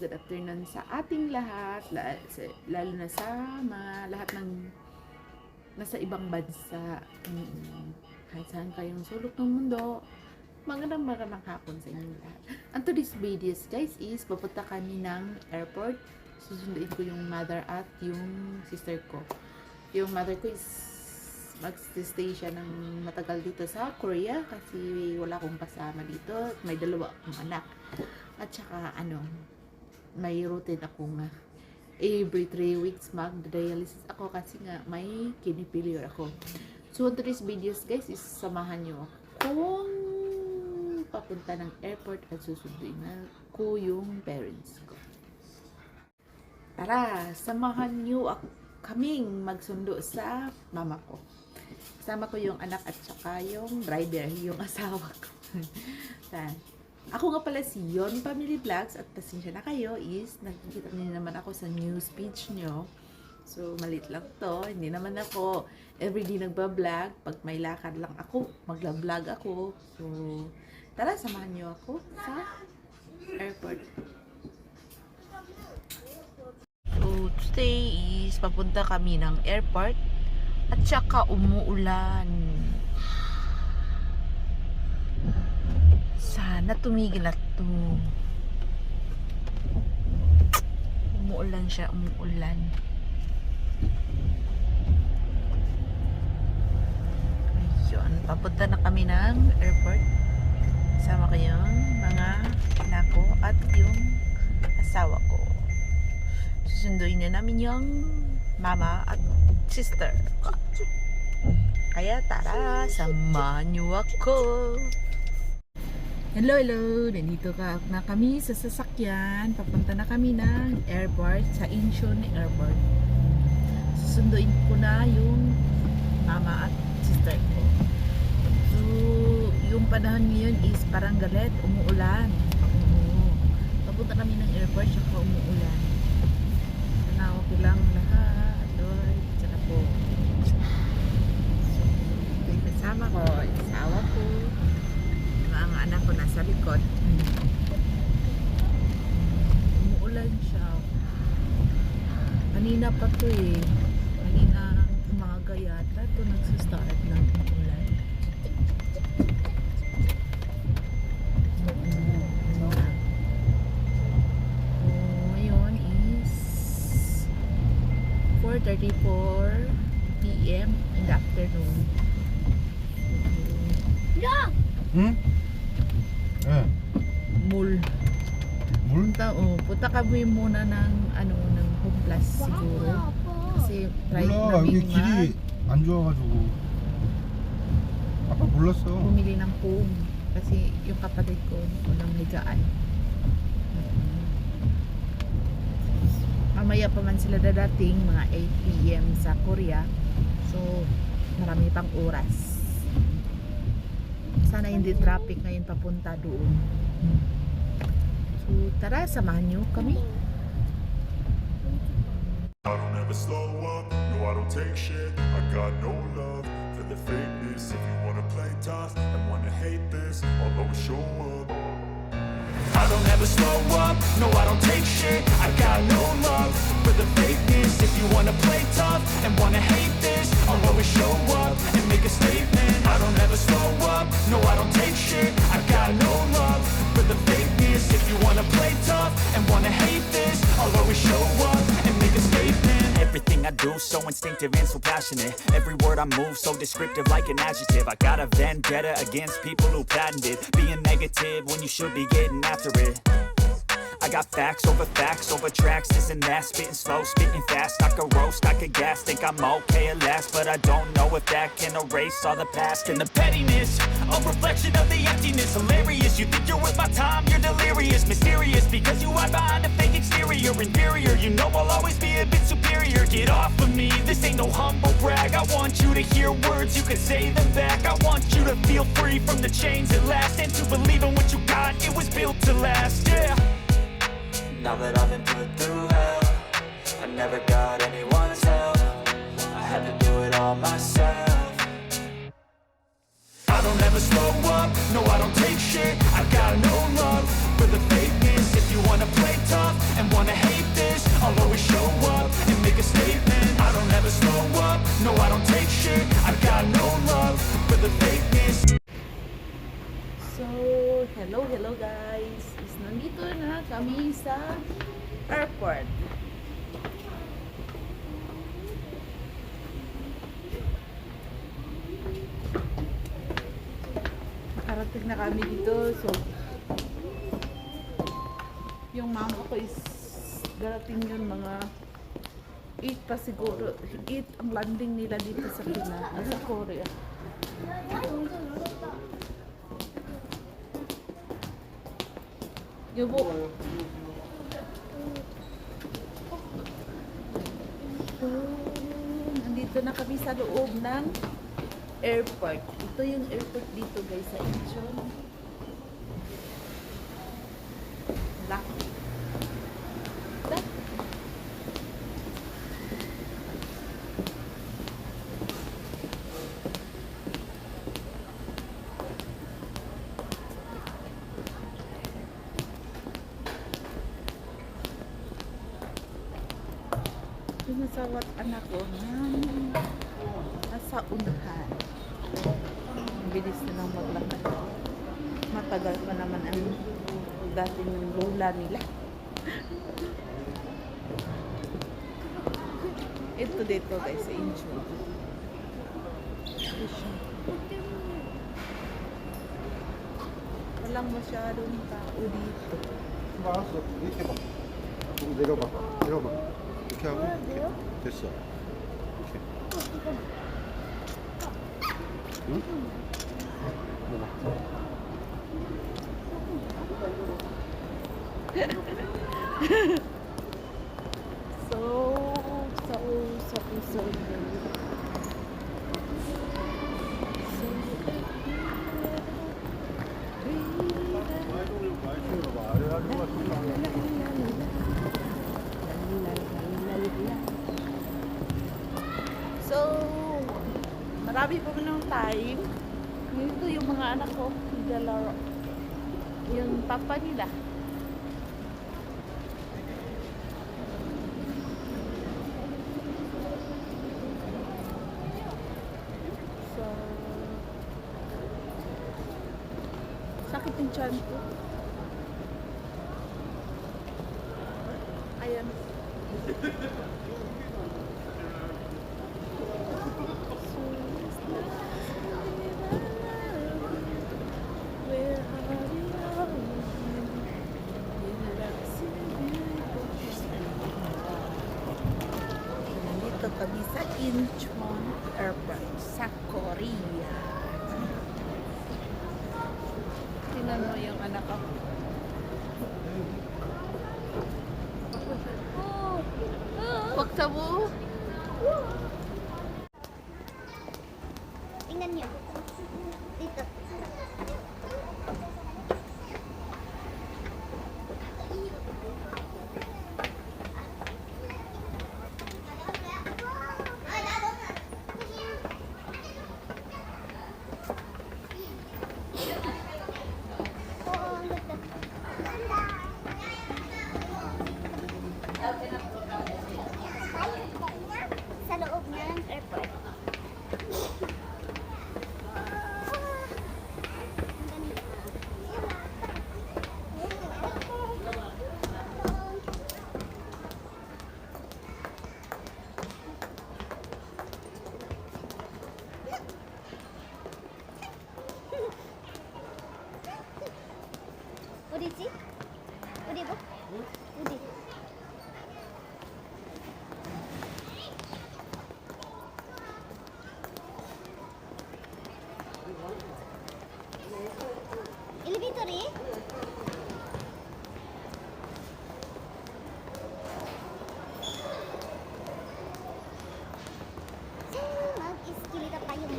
good afternoon sa ating lahat, lalo na sa mga lahat ng nasa ibang bansa. Kahit saan kayong sulok ng mundo, magandang hapon sa inyong lahat. And today's videos guys is papunta kami ng airport. Susunduin ko yung mother at yung sister ko. Yung mother ko is mag-stay siya ng matagal dito sa Korea kasi wala akong kasama dito. May dalawa akong anak. At saka may routine ako nga. Every 3 weeks mag-dialysis ako kasi nga may kidney failure ako. So on today's videos guys is samahan nyo kung papunta ng airport at susunduin na ko yung parents ko. Tara, samahan nyo kaming magsundo sa mama ko. Kasama ko yung anak at saka yung driver, yung asawa ko. Ako nga pala si Yon Family Vlogs at pasensya na kayo is nakikita niyo naman ako sa news page nyo. So malit lang to, hindi naman ako everyday nagba-vlog. Pag may lakad lang ako, magla-vlog ako. So tara, samahan niyo ako sa airport. So today is papunta kami ng airport at saka umuulan. Sana tumigil na to. Umuulan siya, umuulan. Ayun, papunta na kami ng airport. Kasama ko yung mga anak ko at yung asawa ko. Susunduin na namin yung mama at sister ko. Kaya tara, samahan niyo ako. Hello, nandito na kami sa sasakyan. Papunta na kami ng airport, sa Incheon Airport. Susunduin ko na yung mama at sister ko. So, yung panahon ngayon is parang galit, umuulan. Papunta kami ng airport, saka umuulan. Sana okay lang lahat. Lord, sana po. So, yung kasama ko, asawa ko, ang anak ko nasa likod. Umuulan siya. Kanina pa to eh. Kanina umaga yata ito nagsistart ng umuulan. Ngayon is 4:34 PM in the afternoon. Yeah! Mall. Punta kami muna ng ng Home Plus siguro. Kasi try 몰라, 여기 namin 길이 안 좋아가지고. 아빠 몰랐어. bumili ng foam. Kasi yung kapatid ko walang higaan. Mamaya pa man sila dadating, mga 8 PM sa Korea. So, marami pang oras. Sana hindi traffic ngayon papunta doon. So tara, samahan nyo kami. I don't ever slow up, no I don't take shit. I got no love for the fakeness. If you wanna play tough and wanna hate this, I'll always show up. I don't ever slow up, no I don't take shit. I got no love for the fakeness. If you wanna play tough and wanna hate this, I'll always show up and make a statement. I don't ever slow up, no I don't take shit. I got no love for the fakeness. If you wanna play tough and wanna hate this, I'll always show up and make a statement. Everything I do so instinctive and so passionate. Every word I move so descriptive like an adjective. I got a vendetta against people who patented being negative when you should be getting after it. I got facts over tracks, this and that. Spitting slow, spitting fast. I could roast, I could gas. Think I'm okay at last, but I don't know if that can erase all the past. And the pettiness, a reflection of the emptiness. Hilarious, you think you're worth my time, you're delirious. Mysterious, because you hide behind a fake exterior. Inferior, you know I'll always be a bit superior. Get off of me, this ain't no humble brag. I want you to hear words, you can say them back. I want you to feel free from the chains at last, and to believe in what you got, it was built to last, yeah. Now that I've been put through hell, I never got anyone's help. I had to do it all myself. I don't ever slow up, no I don't take shit. I got no love for the fakeness. If you wanna play tough and hello guys. Nandito na kami sa airport. Nakarating na kami dito. So, yung mama ko is darating yun mga 8 pa siguro. 8 ang landing nila dito sa sa Korea. 여보. So, nandito na kami sa loob ng airport. Ito yung airport dito guys sa Incheon. Laki. Sinasawat anak ko na nasa unahan. Ang bilis na lang maglakad. Matagal pa naman ang dati ng lola nila. Ito dito guys sa Incheon. Walang masyadong tao dito. 알았어. 이렇게 봐. 좀 내려봐. 내려봐. 이렇게 하고 이렇게. 됐어. 이렇게. 응? 먹어. So So, marami pa ng time. Ito yung mga anak ko, naglalaro. Yung papa nila. So, sakit yung tiyan ko. Ayan. Nandito kami sa Incheon Airport sa Korea. Tingnan mo yung anak ko. Wakta mo? Tingnan niyo. Dito. Oo, ang ganda. Sa loob ng airport. 어디지? 어디 봐? 어디? 엘리베이터리? Mag-iskilita pa yung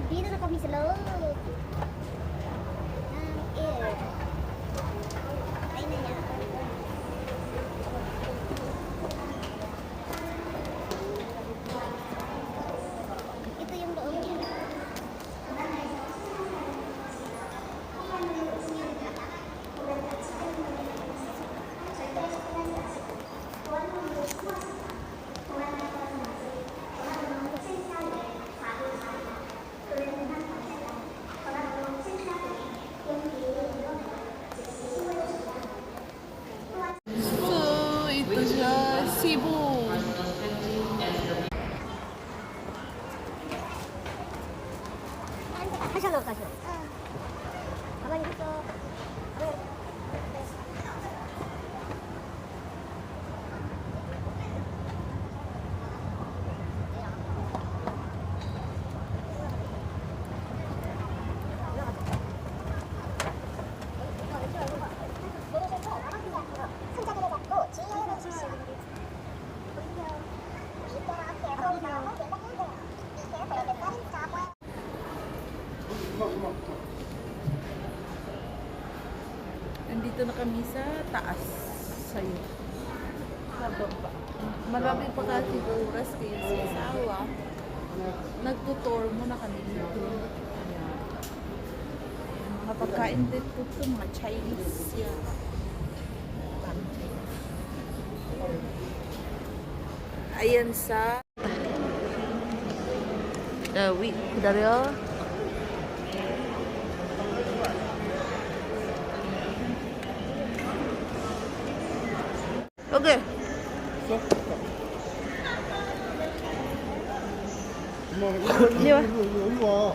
dito na kami sa loob ng air. Ay na niya. Ito yung loob niya. Kasya no, kasya. Abang dito. 손잡이를 잡고 지혜로 주시오. Nandito na kami sa taas. Sa'yo. Pababa. Marami pa kasi oras kayo sa asawa. Nagtutor mo na kami dito. Ayan. Mga pagkain dito ito, mga Chinese yan. Ayan sa... wait, 기다려. 오케이. 여기 와.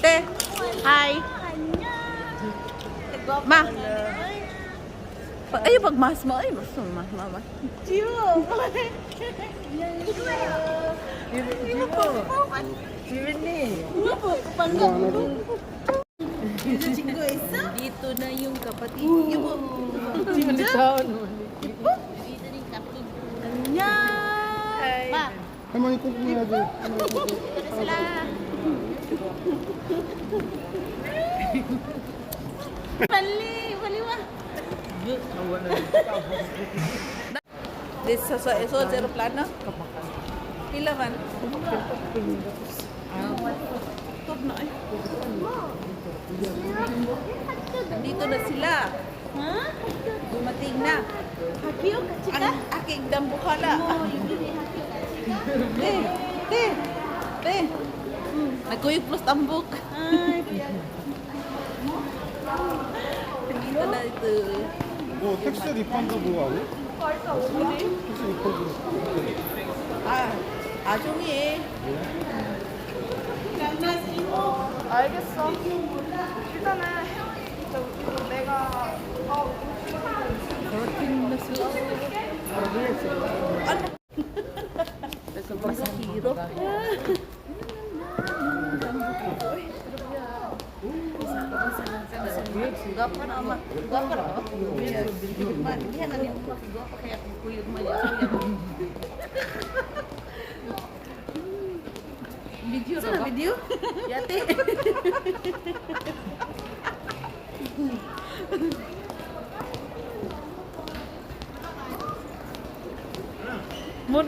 Te, hi. Ma. Ay, pagmas mo. Ay, mas mama. Dito na yung kapatid niyo. Annyeong. 할머니 꼭 해야지. This sa aeroplano? Pila man? Top na eh. Nandito na sila. Dumating na. Ang aking dambukala. Te. Nagkuyog plus tambok. Nandito na ito. 뭐 텍스 리펀드 뭐 하니? 텍스 리펀드. 아종이. 알겠어. 일단은 내가 Karating na sila. Ano? Masahiro. Gapar ama. Gapar oh. Dia na niya mo gapar kaya kuyog mo ya. Video ra video? Yate. Mo